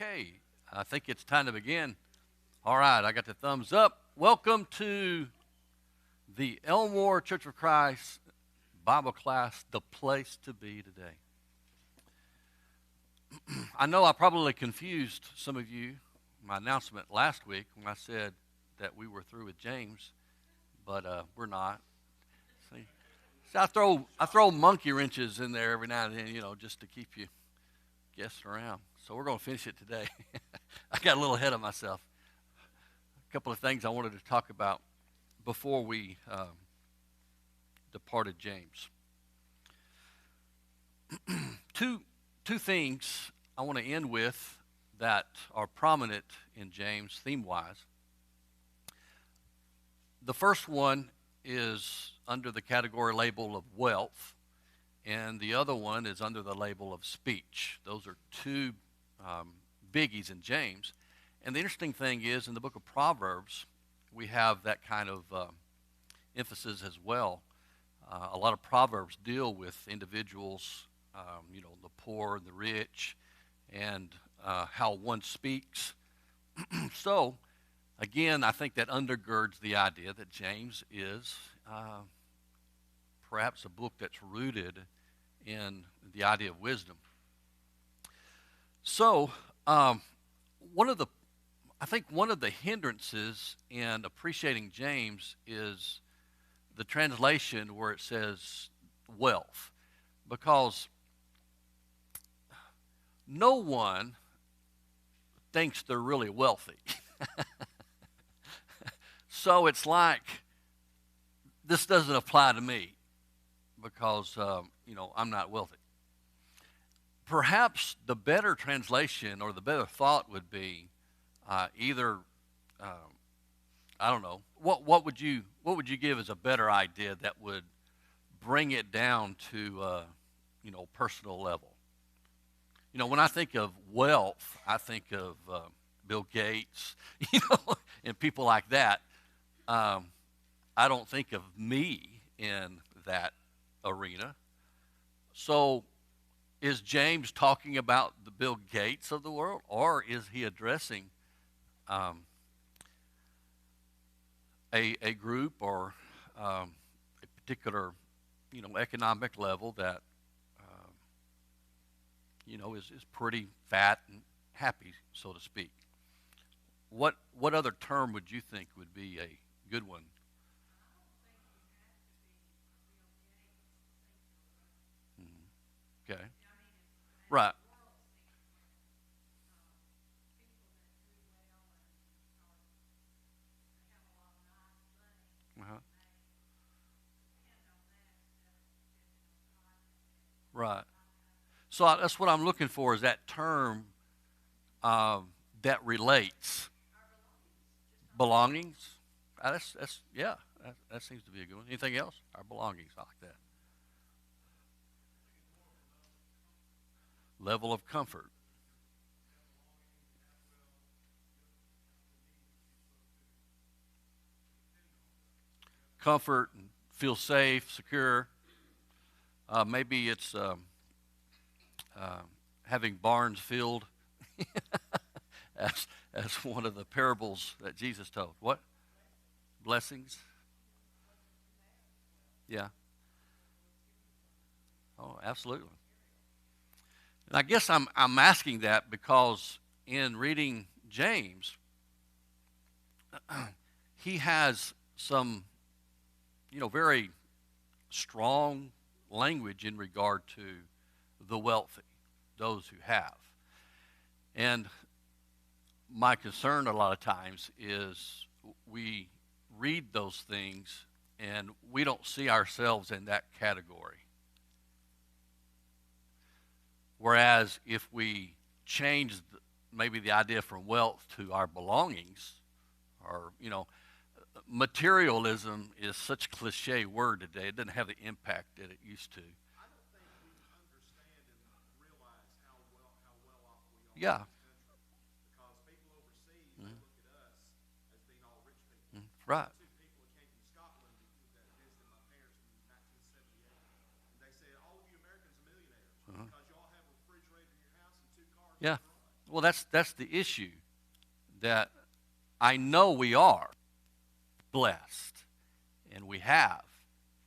Okay, I think it's time to begin. All right, I got the thumbs up. Welcome to the Elmore Church of Christ Bible class, the place to be today. I know I probably confused some of you, my announcement last week when I said that we were through with James, but we're not. See, I throw monkey wrenches in there every now and then, just to keep you guessing around. So we're going to finish it today. I got a little ahead of myself. A couple of things I wanted to talk about before we departed James. Two things I want to end with that are prominent in James theme-wise. The first one is under the category label of wealth, and the other one is under the label of speech. Those are two biggies in James. And the interesting thing is, in the book of Proverbs, we have that kind of emphasis as well. A lot of Proverbs deal with individuals, the poor and the rich, and how one speaks. So, again, I think that undergirds the idea that James is perhaps a book that's rooted in the idea of wisdom. So, one of the hindrances in appreciating James is the translation where it says wealth, because no one thinks they're really wealthy. So it's like, this doesn't apply to me because, I'm not wealthy. Perhaps the better translation or the better thought would be either, I don't know, what would you give as a better idea that would bring it down to, personal level? When I think of wealth, I think of Bill Gates, and people like that. I don't think of me in that arena. So is James talking about the Bill Gates of the world, or is he addressing a group or a particular, economic level that, is pretty fat and happy, so to speak? What other term would you think would be a good one? Okay. Right. Uh-huh. Right. So that's what I'm looking for, is that term that relates. Belongings. Yeah, that seems to be a good one. Anything else? Our belongings. I like that. Level of comfort. Comfort and feel safe, secure. Maybe it's having barns filled, as as one of the parables that Jesus told. What? Blessings? Yeah. Oh, absolutely. And I guess I'm asking that because in reading James, he has some, very strong language in regard to the wealthy, those who have. And my concern a lot of times is we read those things and we don't see ourselves in that category. Whereas if we change maybe the idea from wealth to our belongings, or, materialism is such a cliche word today. It doesn't have the impact that it used to. I don't think we understand and realize how well off we are Yeah. in this country. Because people overseas, they Mhm. look at us as being all rich people. Mhm. Right. Two people that came from Scotland that visited my parents in 1978. And they said, all of you Americans are millionaires Uh-huh. because you all have a refrigerator in your house and two cars in Yeah. the garage. Well, that's the issue, that I know we are blessed, and we have,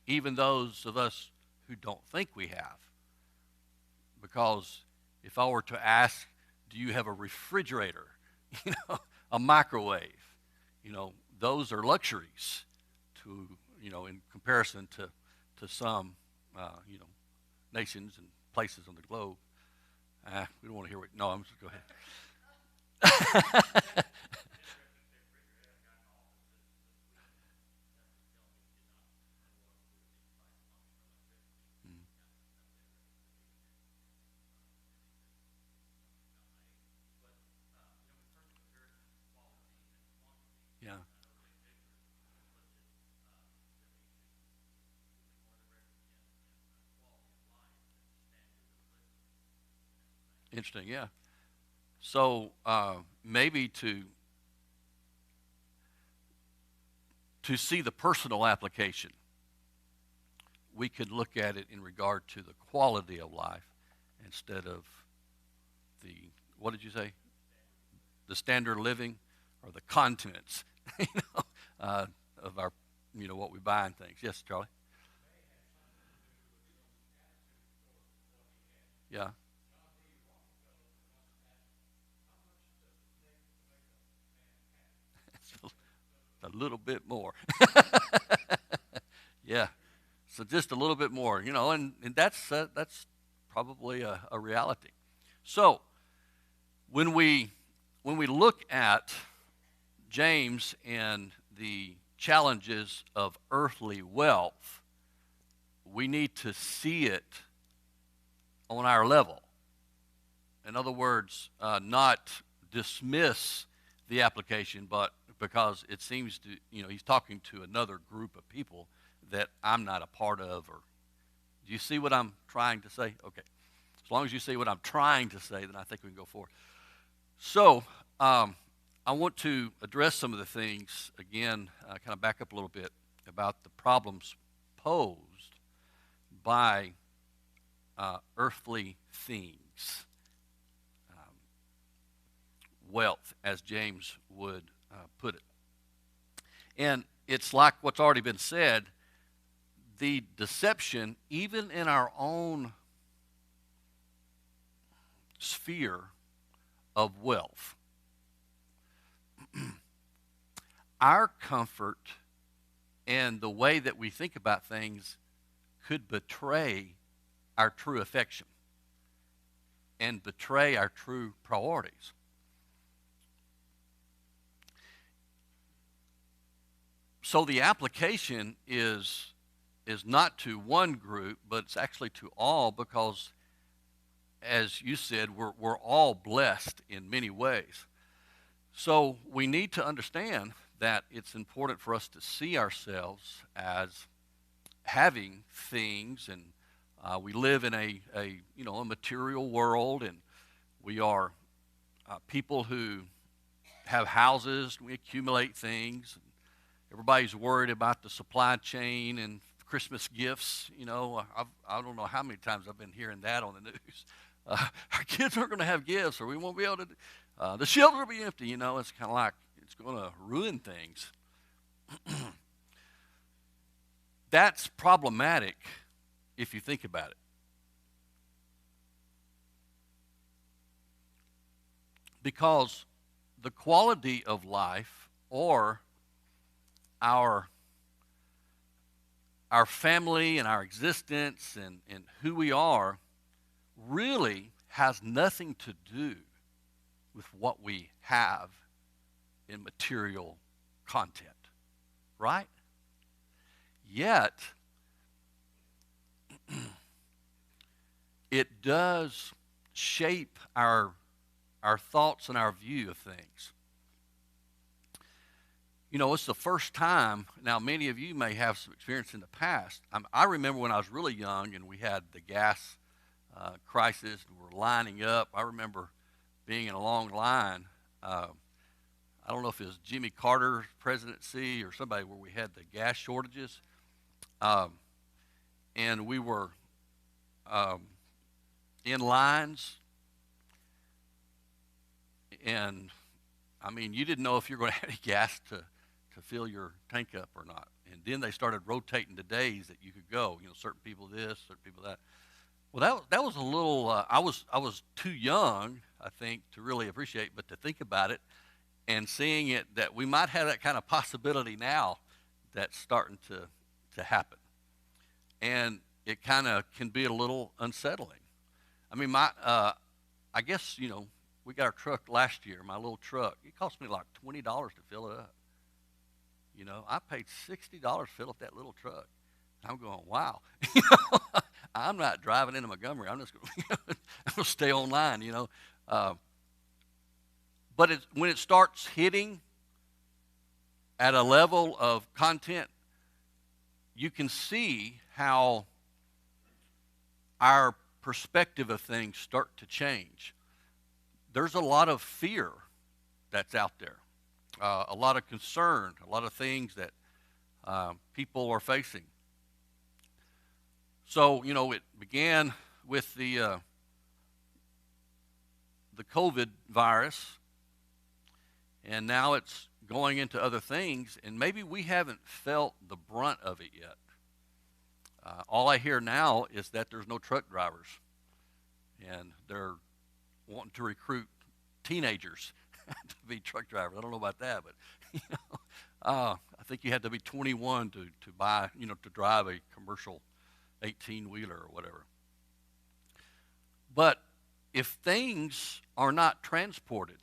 even those of us who don't think we have. Because if I were to ask, do you have a refrigerator, a microwave, those are luxuries to, in comparison to some, nations and places on the globe. We don't want to hear what, no, I'm just, go ahead. Yeah, interesting, yeah. So maybe to see the personal application, we could look at it in regard to the quality of life instead of the, what did you say? The standard of living or the contents, you know, of our, what we buy and things. Yes, Charlie? Yeah. A little bit more. Yeah. So just a little bit more, and that's probably a reality. So when we look at James and the challenges of earthly wealth, we need to see it on our level. In other words, not dismiss the application, but because it seems to, he's talking to another group of people that I'm not a part of. Or do you see what I'm trying to say? Okay. As long as you see what I'm trying to say, then I think we can go forward. So I want to address some of the things, again, kind of back up a little bit about the problems posed by earthly things, wealth, as James would put it. And it's like what's already been said, the deception, even in our own sphere of wealth. Our comfort and the way that we think about things could betray our true affection and betray our true priorities. So the application is not to one group, but it's actually to all, because, as you said, we're all blessed in many ways. So we need to understand that it's important for us to see ourselves as having things, and we live in a material world, and we are people who have houses. We accumulate things. Everybody's worried about the supply chain and Christmas gifts. I don't know how many times I've been hearing that on the news. Our kids aren't going to have gifts, or we won't be able to. The shelves will be empty. It's kind of like it's going to ruin things. That's problematic if you think about it. Because the quality of life, or our family and our existence and who we are, really has nothing to do with what we have in material content, right? Yet, it does shape our thoughts and our view of things. It's the first time. Now, many of you may have some experience in the past. I remember when I was really young and we had the gas crisis and we're lining up. I remember being in a long line. I don't know if it was Jimmy Carter's presidency or somebody, where we had the gas shortages. And we were in lines. And I mean, you didn't know if you were going to have any gas to fill your tank up or not. And then they started rotating the days that you could go. You know, certain people this, certain people that. Well, that was a little. I was too young, I think, to really appreciate, but to think about it and seeing it that we might have that kind of possibility now that's starting to happen, and it kind of can be a little unsettling. I mean, I guess we got our truck last year. My little truck. It cost me like $20 to fill it up. I paid $60 to fill up that little truck. I'm going, wow. I'm not driving into Montgomery. I'm just going to stay online. But when it starts hitting at a level of content, you can see how our perspective of things start to change. There's a lot of fear that's out there, a lot of concern, a lot of things that people are facing. So, it began with the COVID virus, and now it's going into other things, and maybe we haven't felt the brunt of it yet. All I hear now is that there's no truck drivers, and they're wanting to recruit teenagers to be truck drivers. I don't know about that, but I think you had to be 21 to buy, to drive a commercial 18-wheeler or whatever. But if things are not transported,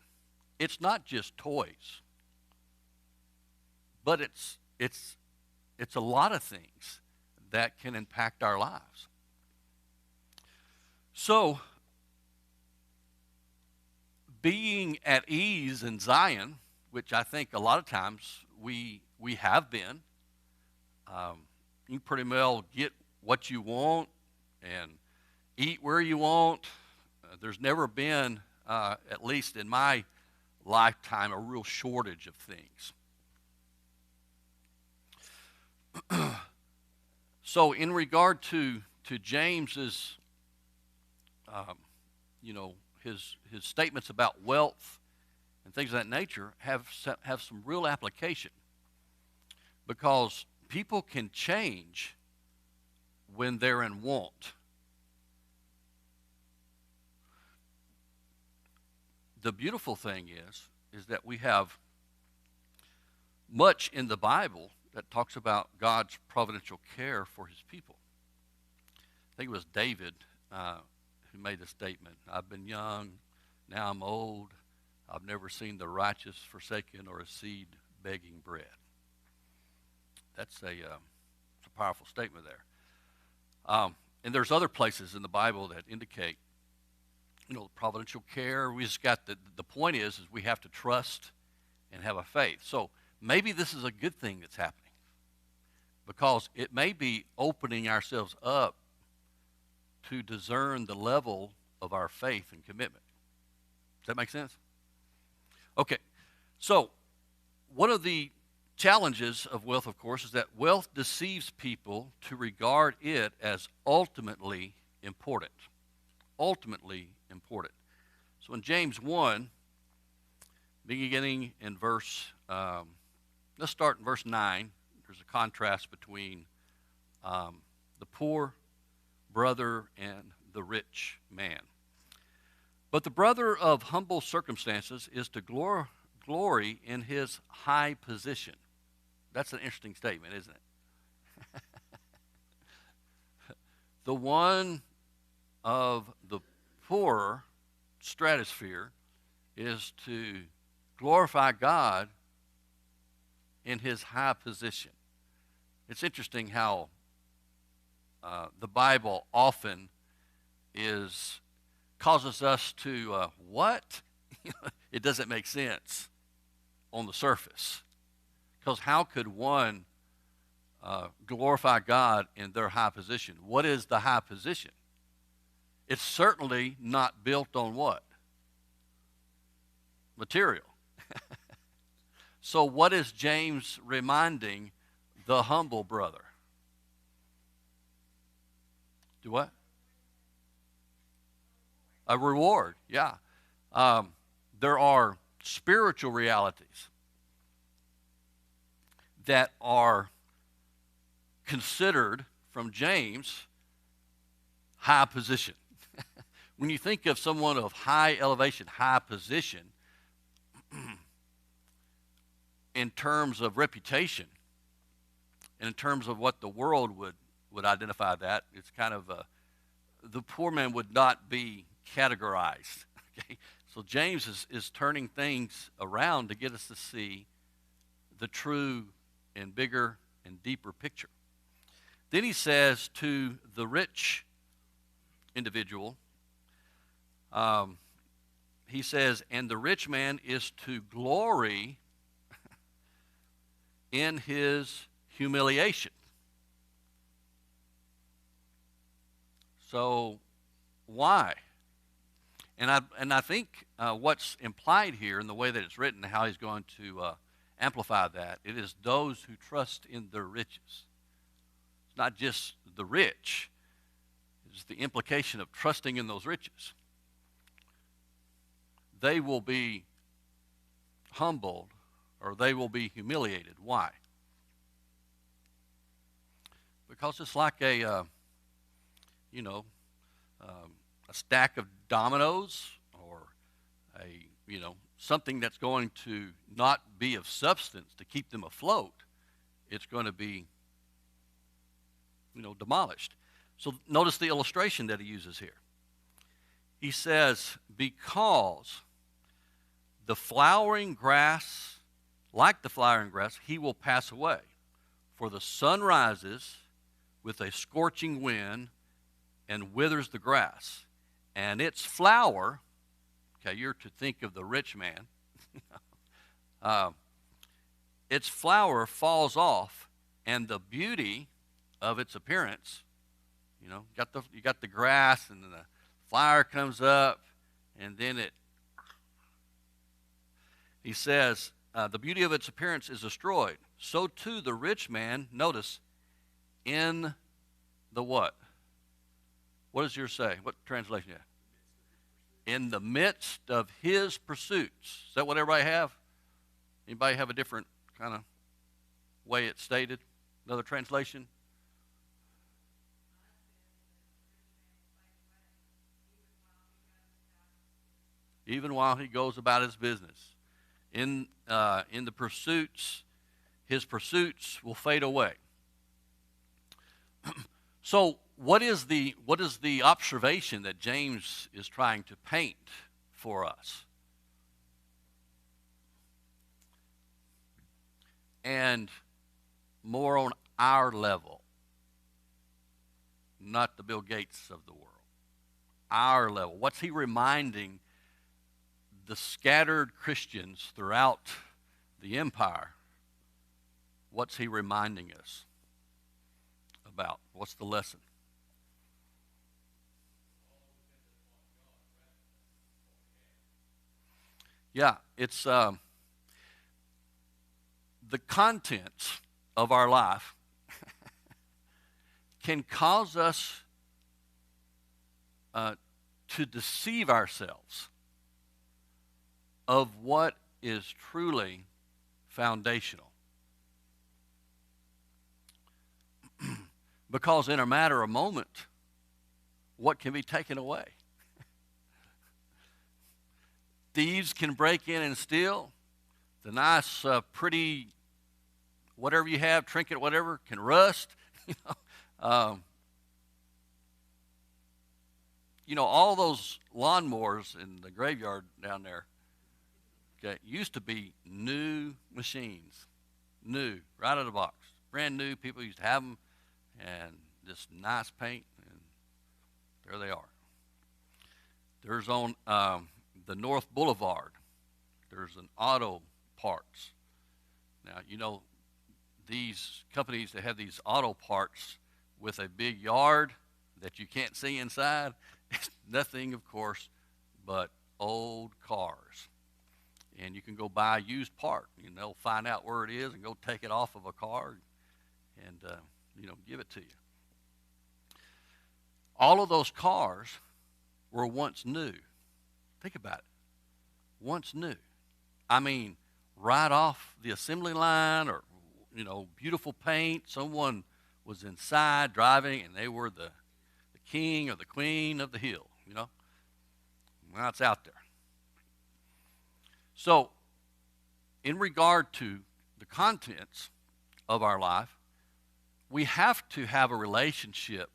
it's not just toys, but it's a lot of things that can impact our lives. So, being at ease in Zion, which I think a lot of times we have been, you pretty well get what you want and eat where you want. There's never been, at least in my lifetime, a real shortage of things. So in regard to James's, his statements about wealth and things of that nature have some real application, because people can change when they're in want. The beautiful thing is that we have much in the Bible that talks about God's providential care for his people. I think it was David who made the statement, "I've been young, now I'm old. I've never seen the righteous forsaken or a seed begging bread." That's a powerful statement there. And there's other places in the Bible that indicate, providential care. We just got the point is we have to trust and have a faith. So maybe this is a good thing that's happening, because it may be opening ourselves up to discern the level of our faith and commitment. Does that make sense? Okay, so one of the challenges of wealth, of course, is that wealth deceives people to regard it as ultimately important. Ultimately important. So in James 1, beginning in verse, let's start in verse 9. There's a contrast between the poor brother and the rich man. "But the brother of humble circumstances is to glory in his high position." That's an interesting statement, isn't it? The one of the poorer stratosphere is to glorify God in his high position. It's interesting how the Bible often causes us to, what? It doesn't make sense on the surface. Because how could one glorify God in their high position? What is the high position? It's certainly not built on what? Material. So what is James reminding the humble brother? Do what? A reward, yeah. There are spiritual realities that are considered from James high position. When you think of someone of high elevation, high position, in terms of reputation, and in terms of what the world would identify that, it's kind of the poor man would not be categorized. Okay? So James is turning things around to get us to see the true and bigger and deeper picture. Then he says to the rich individual, he says, and the rich man is to glory in his humiliation. So why? And I think what's implied here in the way that it's written, how he's going to amplify that, it is those who trust in their riches. It's not just the rich. It's the implication of trusting in those riches. They will be humbled, or they will be humiliated. Why? Because it's like a stack of dominoes, or something that's going to not be of substance to keep them afloat. It's going to be demolished. So notice the illustration that he uses here. He says, because the flowering grass, like the flowering grass, he will pass away. For the sun rises with a scorching wind and withers the grass. And its flower, okay, you're to think of the rich man, its flower falls off, and the beauty of its appearance, you got the grass, and then the flower comes up, and then he says, the beauty of its appearance is destroyed. So too the rich man, notice, in the what? What does yours say? What translation? In the midst of his pursuits. Is that what everybody have? Anybody have a different kind of way it's stated? Another translation? Even while he goes about his business. In the pursuits, his pursuits will fade away. So what is the observation that James is trying to paint for us? And more on our level, not the Bill Gates of the world. Our level. What's he reminding the scattered Christians throughout the empire? What's he reminding us about? What's the lesson? Yeah, it's the contents of our life can cause us to deceive ourselves of what is truly foundational. Because in a matter of moment, what can be taken away? Thieves can break in and steal. The nice, pretty, whatever you have, trinket, whatever, can rust. All those lawnmowers in the graveyard down there, okay, used to be new machines. New, right out of the box. Brand new. People used to have them, and this nice paint, and there they are. There's on the North Boulevard, there's an auto parts. Now, these companies that have these auto parts with a big yard that you can't see inside, it's nothing, of course, but old cars. And you can go buy a used part, and they'll find out where it is and go take it off of a car and give it to you. All of those cars were once new. Think about it. Once new. I mean, right off the assembly line, or, beautiful paint. Someone was inside driving, and they were the king or the queen of the hill, Well, it's out there. So, in regard to the contents of our life, we have to have a relationship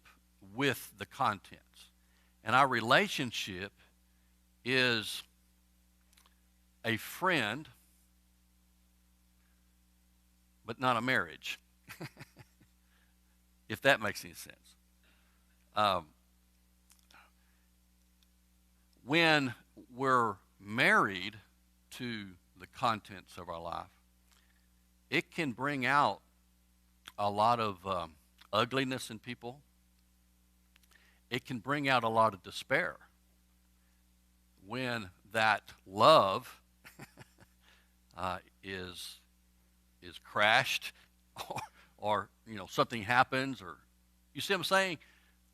with the contents. And our relationship is a friend, but not a marriage, if that makes any sense. When we're married to the contents of our life, it can bring out a lot of ugliness in people. It can bring out a lot of despair when that love is crashed, or something happens, or you see what I'm saying?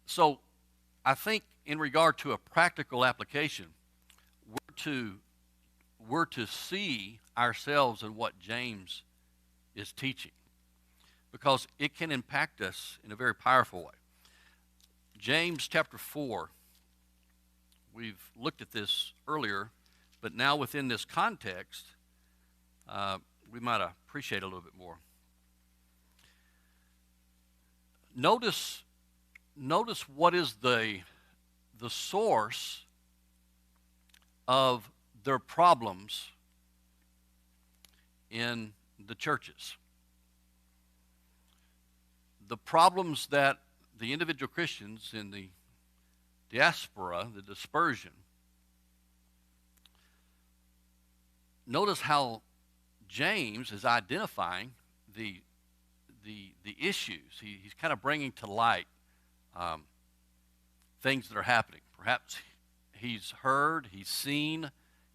So I think in regard to a practical application, we're to see ourselves in what James is teaching, because it can impact us in a very powerful way. James chapter 4, we've looked at this earlier, but now within this context, we might appreciate it a little bit more. Notice what is the source of their problems in the churches. The problems that the individual Christians in the diaspora, the dispersion, notice how James is identifying the issues. He's kind of bringing to light things that are happening. Perhaps he's heard, he's seen,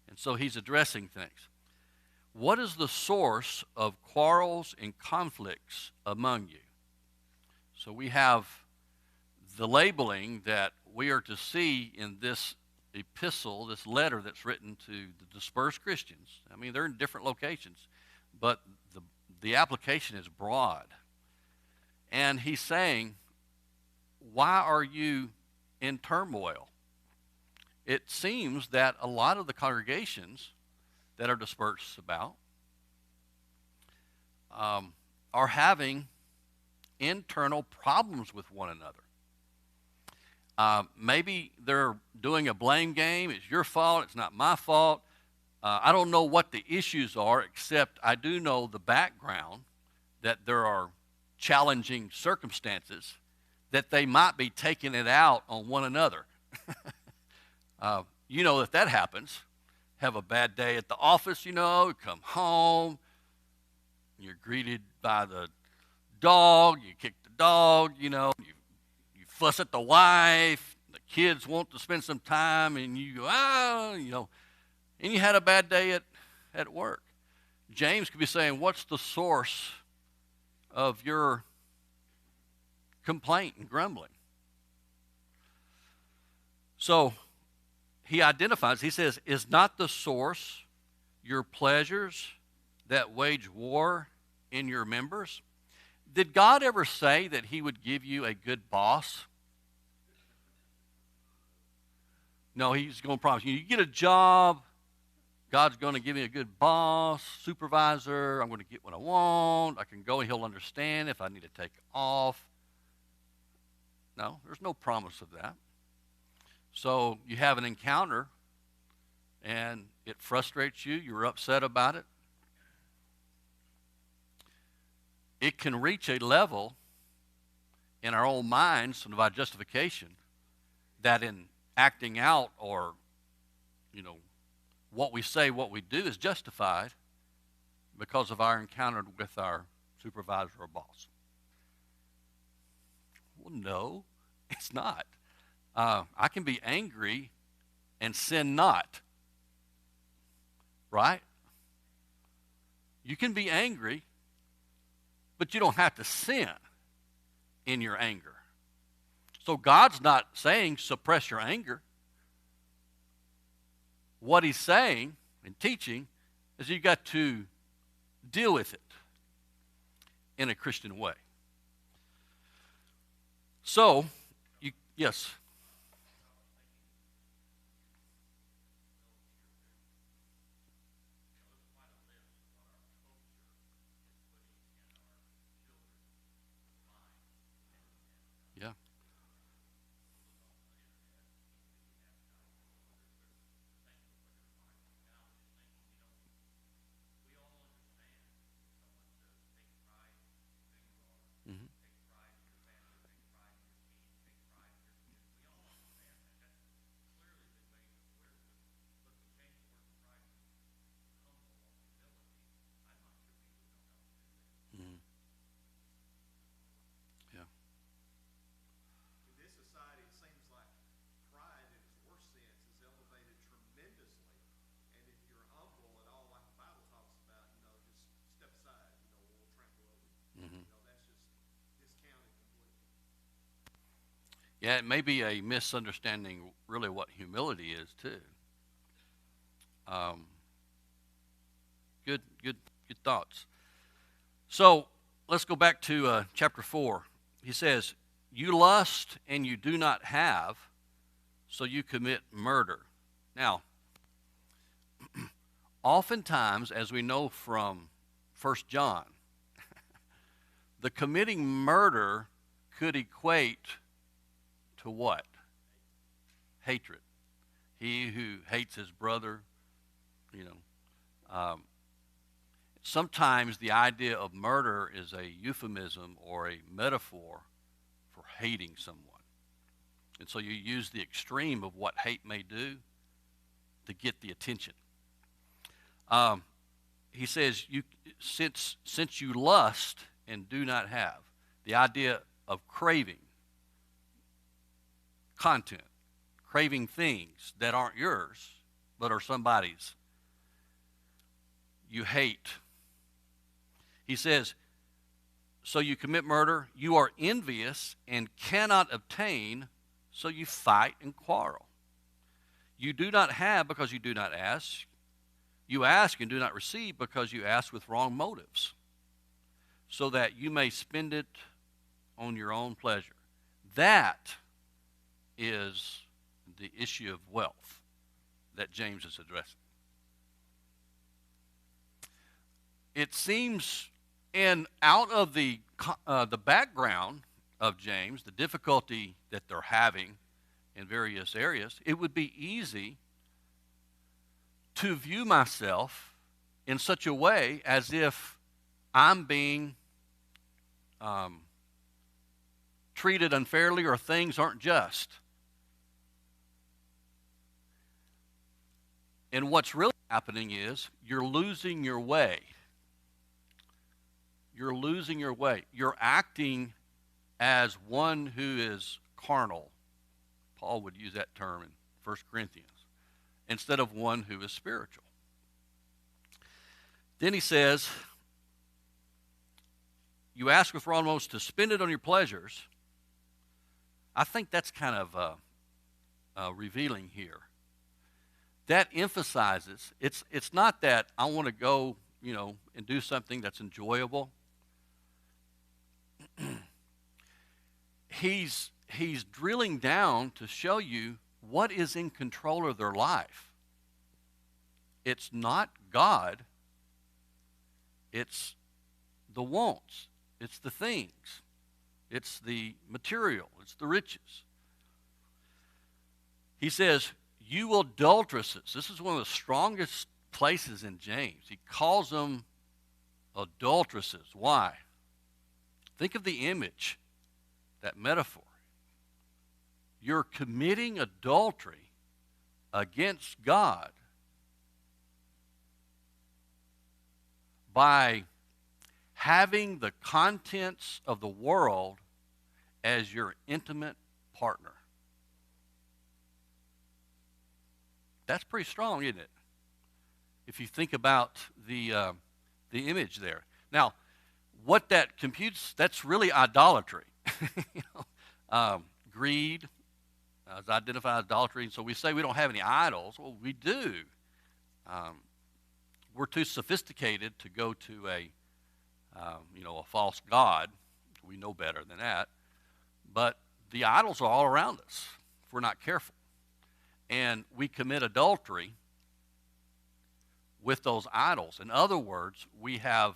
and so he's addressing things. What is the source of quarrels and conflicts among you? So we have the labeling that we are to see in this epistle, this letter that's written to the dispersed Christians. I mean, they're in different locations, but the application is broad. And he's saying, why are you in turmoil? It seems that a lot of the congregations that are dispersed about are having internal problems with one another. Maybe they're doing a blame game. It's your fault. It's not my fault. I don't know what the issues are, except I do know the background, that there are challenging circumstances that they might be taking it out on one another. That happens. Have a bad day at the office, come home, you're greeted by the dog, you kick the dog, you fuss at the wife, the kids want to spend some time, and you go, and you had a bad day at work. James could be saying, what's the source of your complaint and grumbling? So he identifies, he says, is not the source your pleasures that wage war in your members? Did God ever say that he would give you a good boss? No, he's going to promise you. You get a job, God's going to give me a good boss, supervisor. I'm going to get what I want. I can go and he'll understand if I need to take off. No, there's no promise of that. So you have an encounter and it frustrates you. You're upset about it. It can reach a level in our own minds of our justification that in acting out, or what we say, what we do is justified because of our encounter with our supervisor or boss. Well, no, it's not. I can be angry and sin not. Right? You can be angry, but you don't have to sin in your anger. So God's not saying suppress your anger. What he's saying and teaching is you've got to deal with it in a Christian way. So, yes. Yeah. Hmm. Hmm. Yeah. In this society, it seems like pride, in its worst sense, is elevated tremendously. And if you're humble at all, like the Bible talks about, just step aside. We'll trample over you. Hmm. That's just discounted completely. Yeah, it may be a misunderstanding, really, what humility is too. Um, good thoughts. So let's go back to chapter 4. He says, "You lust and you do not have, so you commit murder." Now, oftentimes, as we know from 1 John, the committing murder could equate to what? Hatred. He who hates his brother, you know. Sometimes the idea of murder is a euphemism or a metaphor for hating someone. And so you use the extreme of what hate may do to get the attention. Um, he says, since you lust and do not have, the idea of craving content, craving things that aren't yours but are somebody's, you hate. He says, so you commit murder, you are envious and cannot obtain, so you fight and quarrel. You do not have because you do not ask. You ask and do not receive because you ask with wrong motives, so that you may spend it on your own pleasure. That is the issue of wealth that James is addressing. It seems, and out of the background of James, the difficulty that they're having in various areas, it would be easy to view myself in such a way as if I'm being treated unfairly or things aren't just. And what's really happening is you're losing your way. You're losing your way. You're acting as one who is carnal. Paul would use that term in 1 Corinthians, instead of one who is spiritual. Then he says, you ask with wrong motives to spend it on your pleasures. I think that's kind of revealing here. That emphasizes, it's not that I want to go, and do something that's enjoyable. He's drilling down to show you what is in control of their life. It's not God. It's the wants. It's the things. It's the material. It's the riches. He says, you adulteresses. This is one of the strongest places in James. He calls them adulteresses. Why? Think of the image, that metaphor. You're committing adultery against God by having the contents of the world as your intimate partner. That's pretty strong, isn't it? If you think about the image there. Now, what that computes, that's really idolatry. Greed is identified as idolatry. And so we say we don't have any idols. Well, we do. we're too sophisticated to go to a false god. We know better than that. But the idols are all around us if we're not careful. And we commit adultery with those idols. In other words, we're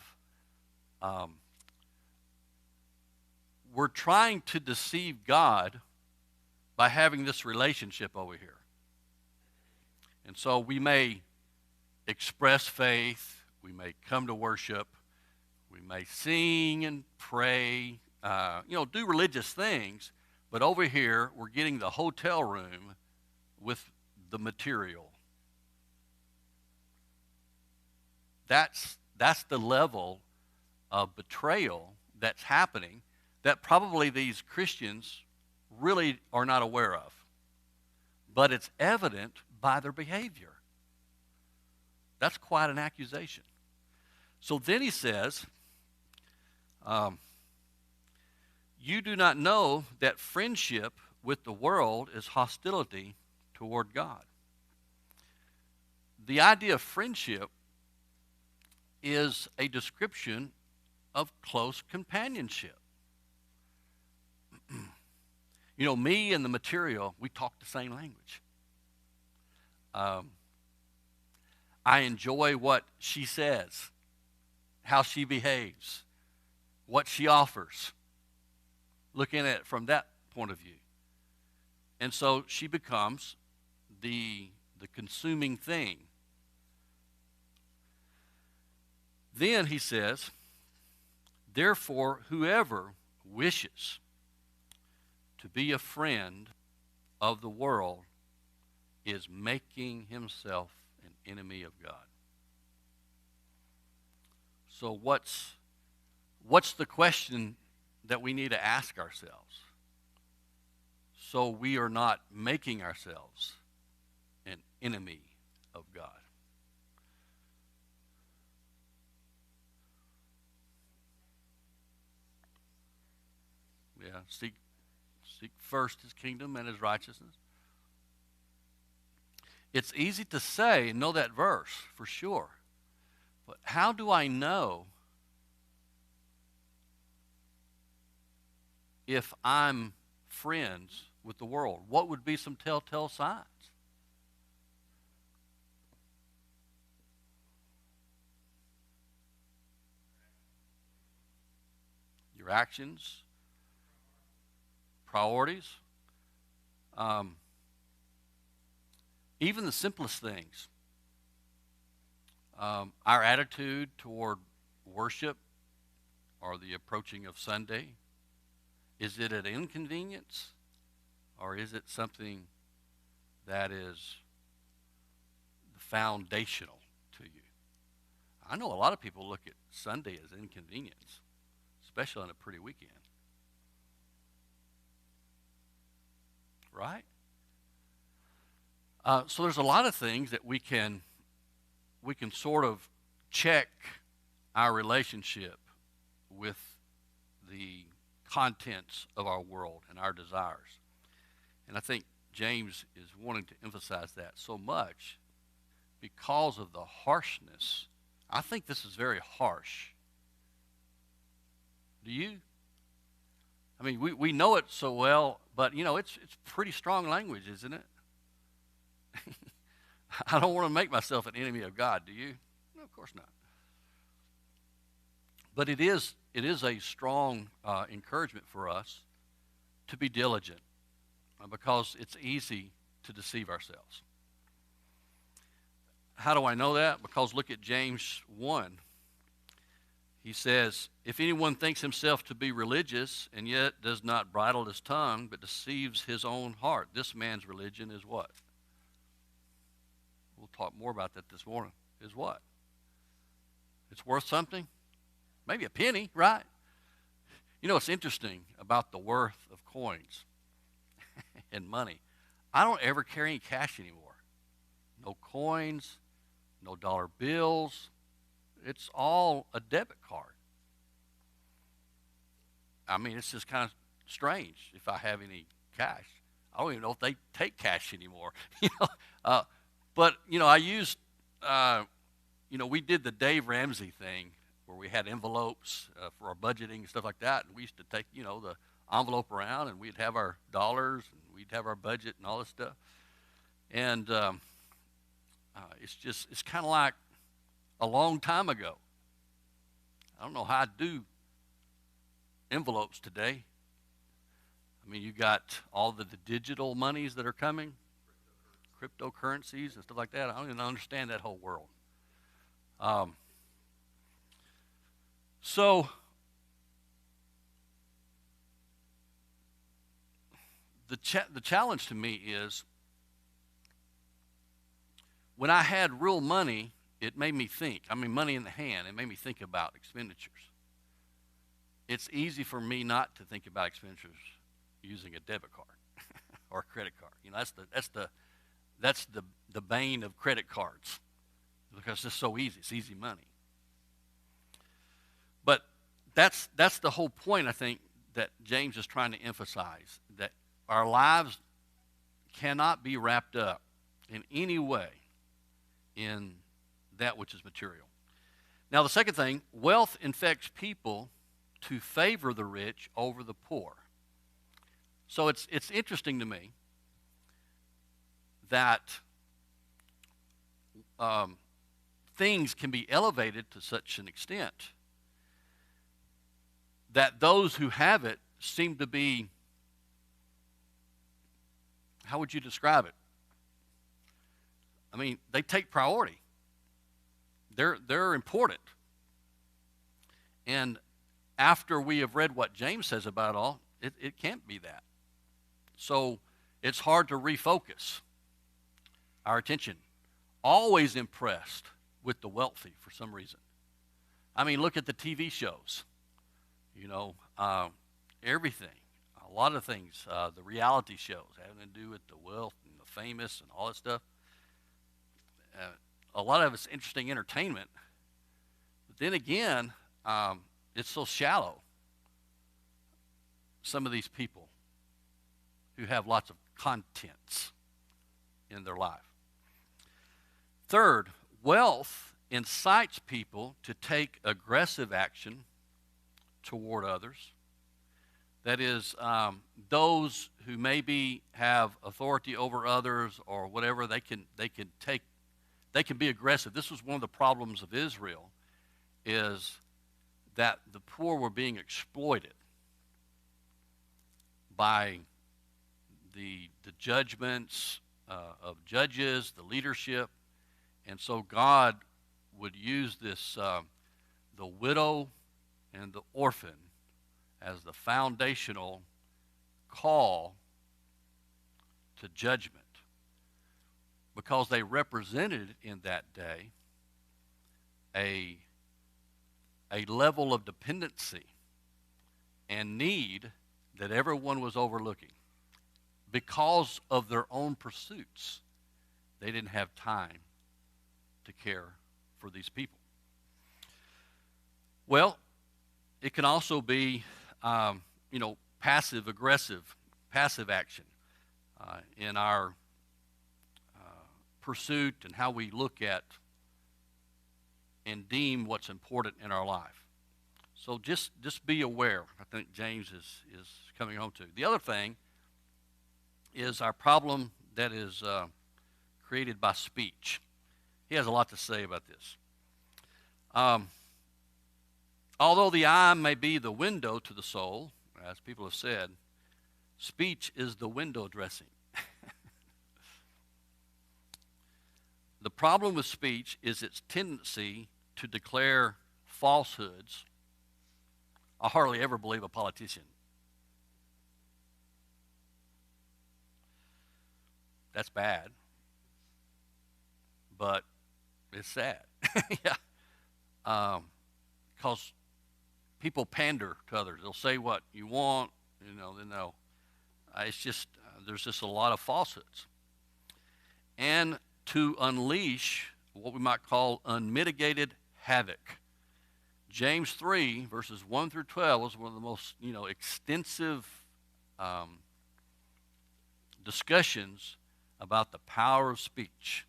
trying to deceive God by having this relationship over here. And so we may express faith, we may come to worship, we may sing and pray, do religious things, but over here we're getting the hotel room with the material. That's the level of betrayal that's happening that probably these Christians really are not aware of. But it's evident by their behavior. That's quite an accusation. So then he says, you do not know that friendship with the world is hostility toward God. The idea of friendship is a description of close companionship. Me and the material, we talk the same language. I enjoy what she says, how she behaves, what she offers, looking at it from that point of view. And so she becomes the consuming thing. Then he says, therefore, whoever wishes to be a friend of the world is making himself an enemy of God. So what's the question that we need to ask ourselves so we are not making ourselves an enemy of God? Yeah, seek first his kingdom and his righteousness. It's easy to say and know that verse for sure. But how do I know if I'm friends with the world? What would be some telltale signs? Your actions, priorities, even the simplest things. Our attitude toward worship or the approaching of Sunday. Is it an inconvenience or is it something that is foundational to you? I know a lot of people look at Sunday as inconvenience, especially on a pretty weekend. Right? So there's a lot of things that we can sort of check our relationship with the contents of our world and our desires. And I think James is wanting to emphasize that so much because of the harshness. I think this is very harsh. Do you? I mean, we know it so well, but, it's pretty strong language, isn't it? I don't want to make myself an enemy of God, do you? No, of course not. But it is a strong encouragement for us to be diligent because it's easy to deceive ourselves. How do I know that? Because look at James 1. He says, if anyone thinks himself to be religious and yet does not bridle his tongue but deceives his own heart, this man's religion is what? We'll talk more about that this morning. Is what? It's worth something? Maybe a penny, right? It's interesting about the worth of coins and money. I don't ever carry any cash anymore. No coins, no dollar bills. It's all a debit card. I mean, it's just kind of strange if I have any cash. I don't even know if they take cash anymore. But I used we did the Dave Ramsey thing where we had envelopes for our budgeting and stuff like that, and we used to take, the envelope around, and we'd have our dollars, and we'd have our budget and all this stuff. And it's kind of like a long time ago. I don't know how I do envelopes today. I mean, you got all the digital monies that are coming, cryptocurrencies and stuff like that. I don't even understand that whole world. So the challenge to me is when I had real money, it made me think. I mean, money in the hand, it made me think about expenditures. It's easy for me not to think about expenditures using a debit card or a credit card. That's the bane of credit cards because it's so easy. It's easy money. But that's the whole point, I think, that James is trying to emphasize, that our lives cannot be wrapped up in any way in that which is material. Now, the second thing, wealth infects people to favor the rich over the poor. So it's interesting to me that things can be elevated to such an extent that those who have it seem to be, how would you describe it? I mean, they take priority. They're important. And after we have read what James says about it all, it can't be that. So it's hard to refocus our attention. Always impressed with the wealthy for some reason. I mean, look at the TV shows. Everything. A lot of things. The reality shows having to do with the wealth and the famous and all that stuff. A lot of it's interesting entertainment. But then again, it's so shallow. Some of these people who have lots of contents in their life. Third, wealth incites people to take aggressive action toward others. That is, those who maybe have authority over others or whatever, they can be aggressive. This was one of the problems of Israel, is that the poor were being exploited by the judgments of judges, the leadership, and so God would use this, the widow and the orphan, as the foundational call to judgment, because they represented in that day a level of dependency and need that everyone was overlooking. Because of their own pursuits, they didn't have time to care for these people. Well, it can also be, passive action in our pursuit and how we look at and deem what's important in our life. So just be aware. I think James is coming home to. The other thing is our problem that is created by speech. He has a lot to say about this. Although the eye may be the window to the soul, as people have said, speech is the window dressing. The problem with speech is its tendency to declare falsehoods. I hardly ever believe a politician. That's bad, but it's sad. Yeah, because people pander to others. They'll say what you want, then they'll. It's just there's just a lot of falsehoods, and to unleash what we might call unmitigated havoc. James 3 verses 1 through 12 was one of the most extensive discussions about the power of speech.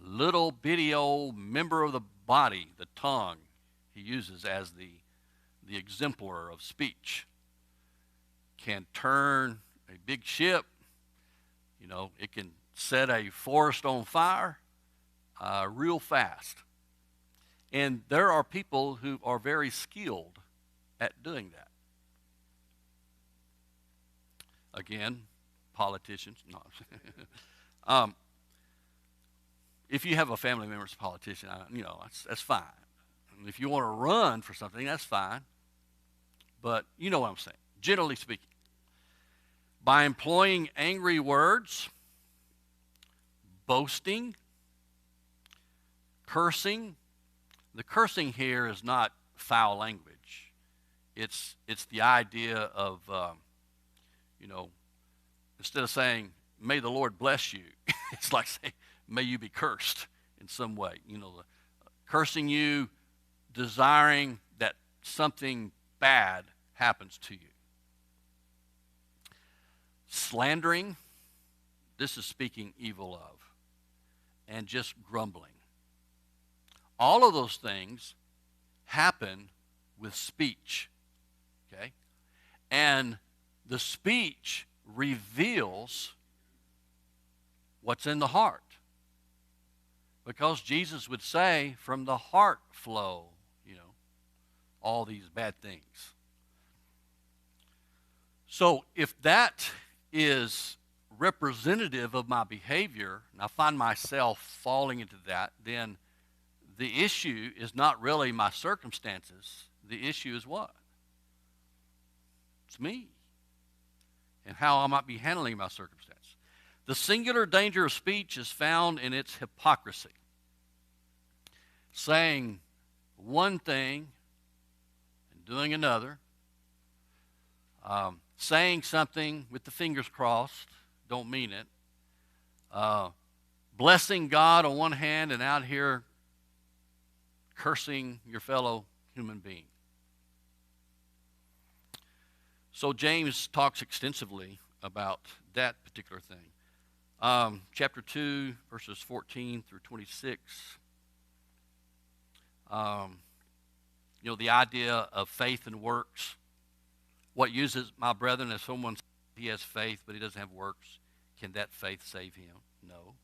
little bitty old member of the body, the tongue, he uses as the exemplar of speech, can turn a big ship. It can set a forest on fire real fast. And there are people who are very skilled at doing that. Again, politicians. No. If you have a family member that's a politician, that's fine. And if you want to run for something, that's fine. But you know what I'm saying, generally speaking. By employing angry words, boasting, cursing. The cursing here is not foul language. It's the idea of, instead of saying, may the Lord bless you, it's like saying, may you be cursed in some way. Cursing you, desiring that something bad happens to you. Slandering, this is speaking evil of, and just grumbling. All of those things happen with speech, okay? And the speech reveals what's in the heart. Because Jesus would say, from the heart flow, all these bad things. So if that is representative of my behavior, and I find myself falling into that, then the issue is not really my circumstances. The issue is what? It's me and how I might be handling my circumstance. The singular danger of speech is found in its hypocrisy. Saying one thing and doing another. Saying something with the fingers crossed, don't mean it. Blessing God on one hand and out here cursing your fellow human being. So James talks extensively about that particular thing. Chapter 2, verses 14 through 26. The idea of faith and works. What uses my brethren, if someone says he has faith but he doesn't have works, can that faith save him? No.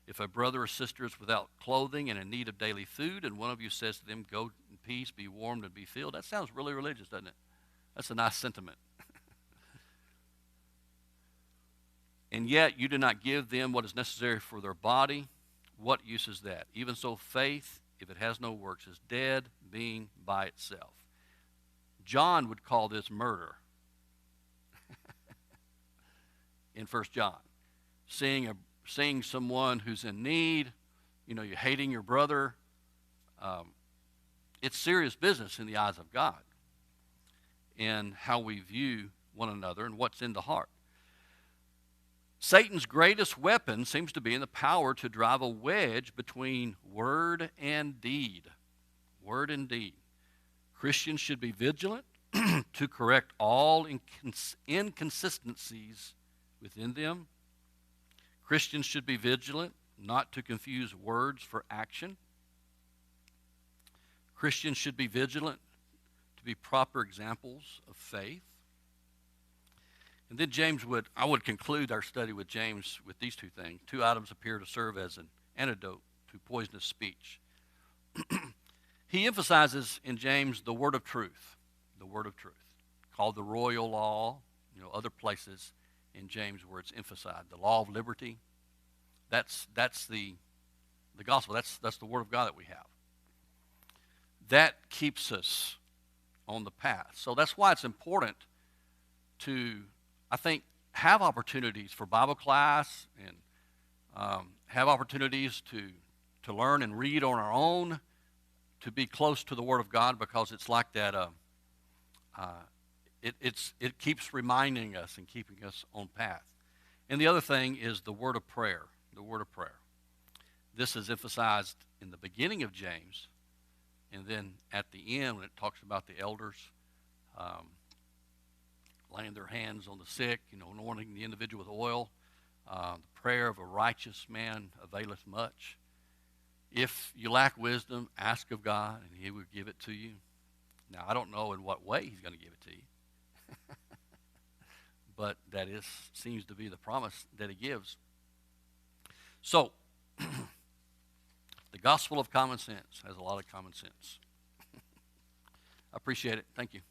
If a brother or sister is without clothing and in need of daily food, and one of you says to them, go in peace, be warmed and be filled, that sounds really religious, doesn't it? That's a nice sentiment. And yet you do not give them what is necessary for their body. What use is that? Even so, faith, if it has no works, is dead, being by itself. John would call this murder in 1 John. Seeing someone who's in need, you're hating your brother, it's serious business in the eyes of God in how we view one another and what's in the heart. Satan's greatest weapon seems to be in the power to drive a wedge between word and deed. Word and deed. Christians should be vigilant to correct all inconsistencies within them. Christians should be vigilant not to confuse words for action. Christians should be vigilant to be proper examples of faith. And then I would conclude our study with James with these two things. Two items appear to serve as an antidote to poisonous speech. He emphasizes in James the word of truth, called the royal law, other places in James where it's emphasized. The law of liberty, that's the gospel. That's the word of God that we have. That keeps us on the path. So that's why it's important to, I think, have opportunities for Bible class and have opportunities to learn and read on our own, to be close to the Word of God, because it's like that. It keeps reminding us and keeping us on path. And the other thing is the word of prayer. The word of prayer. This is emphasized in the beginning of James, and then at the end when it talks about the elders laying their hands on the sick, anointing the individual with oil. The prayer of a righteous man availeth much. If you lack wisdom, ask of God, and he will give it to you. Now, I don't know in what way he's going to give it to you, but that seems to be the promise that he gives. So, the gospel of common sense has a lot of common sense. I appreciate it. Thank you.